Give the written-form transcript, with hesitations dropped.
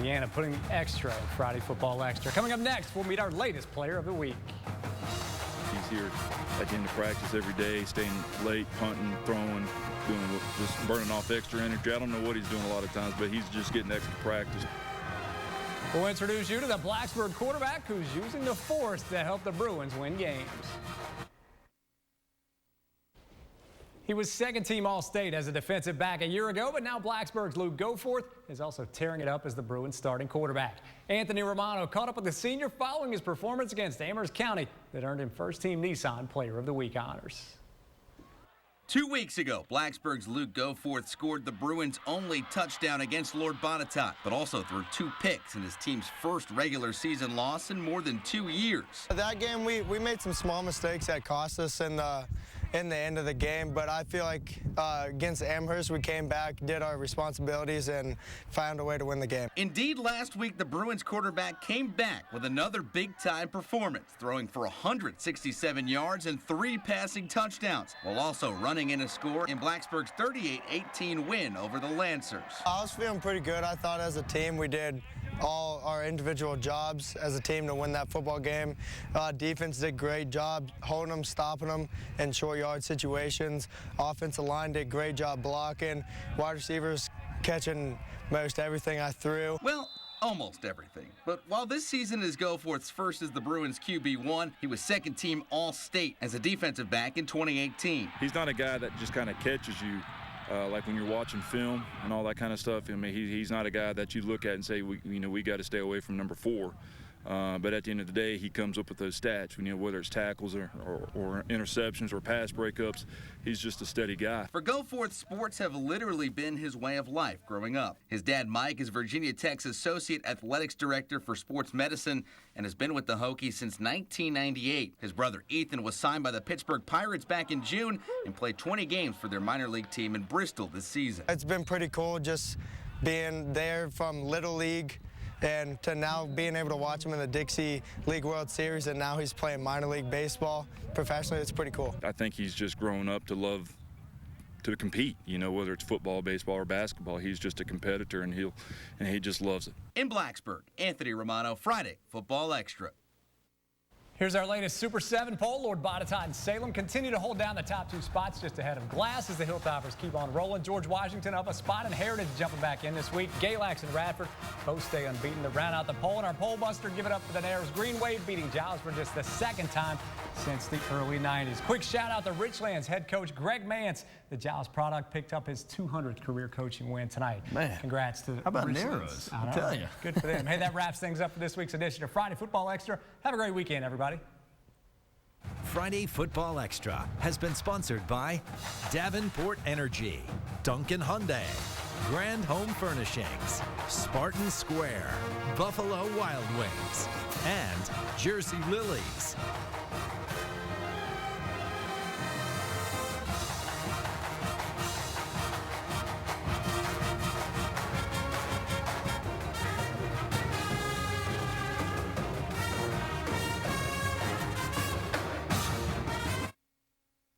Indiana putting the extra in Friday Football Extra. Coming up next, we'll meet our latest player of the week. He's here at the end of practice every day, staying late, punting, throwing, just burning off extra energy. I don't know what he's doing a lot of times, but he's just getting extra practice. We'll introduce you to the Blacksburg quarterback who's using the force to help the Bruins win games. He was second-team All-State as a defensive back a year ago, but now Blacksburg's Luke Goforth is also tearing it up as the Bruins starting quarterback. Anthony Romano caught up with the senior following his performance against Amherst County that earned him first-team Nissan Player of the Week honors. 2 weeks ago, Blacksburg's Luke Goforth scored the Bruins' only touchdown against Lord Botetourt, but also threw 2 picks in his team's first regular season loss in more than 2 years. That game, we made some small mistakes that cost us in the end of the game, but I feel like against Amherst, we came back, did our responsibilities, and found a way to win the game. Indeed, last week, the Bruins quarterback came back with another big-time performance, throwing for 167 yards and 3 passing touchdowns, while also running in a score in Blacksburg's 38-18 win over the Lancers. I was feeling pretty good. I thought as a team we did all our individual jobs as a team to win that football game. Defense did a great job holding them, stopping them in short yard situations. Offensive line did a great job blocking. Wide receivers catching most everything I threw. Well, almost everything. But while this season is Goforth's first as the Bruins QB1, he was second-team All-State as a defensive back in 2018. He's not a guy that just kind of catches you. Like when you're watching film and all that kind of stuff. I mean, he's not a guy that you look at and say, we got to stay away from number 4. But at the end of the day, he comes up with those stats. Whether it's tackles or interceptions or pass breakups, he's just a steady guy. For Goforth, sports have literally been his way of life growing up. His dad, Mike, is Virginia Tech's Associate Athletics Director for Sports Medicine and has been with the Hokies since 1998. His brother, Ethan, was signed by the Pittsburgh Pirates back in June and played 20 games for their minor league team in Bristol this season. It's been pretty cool just being there from Little League and to now being able to watch him in the Dixie League World Series, and now he's playing minor league baseball professionally. It's pretty cool. I think he's just grown up to love to compete, whether it's football, baseball, or basketball. He's just a competitor, and he just loves it. In Blacksburg, Anthony Romano, Friday Football Extra. Here's our latest Super 7 poll. Lord Botetourt and Salem continue to hold down the top 2 spots just ahead of Glass as the Hilltoppers keep on rolling. George Washington up a spot and Heritage jumping back in this week. Galax and Radford both stay unbeaten to round out the poll. And our poll buster, give it up for the Narrows Green Wave, beating Giles for just the 2nd time since the early 90s. Quick shout out to Richlands head coach Greg Mance. The Giles product picked up his 200th career coaching win tonight. Man, congrats to how about Richlands. Narrows? I'll tell you. Good for them. Hey, that wraps things up for this week's edition of Friday Football Extra. Have a great weekend, everybody. Friday Football Extra has been sponsored by Davenport Energy, Duncan Hyundai, Grand Home Furnishings, Spartan Square, Buffalo Wild Wings, and Jersey Lilies.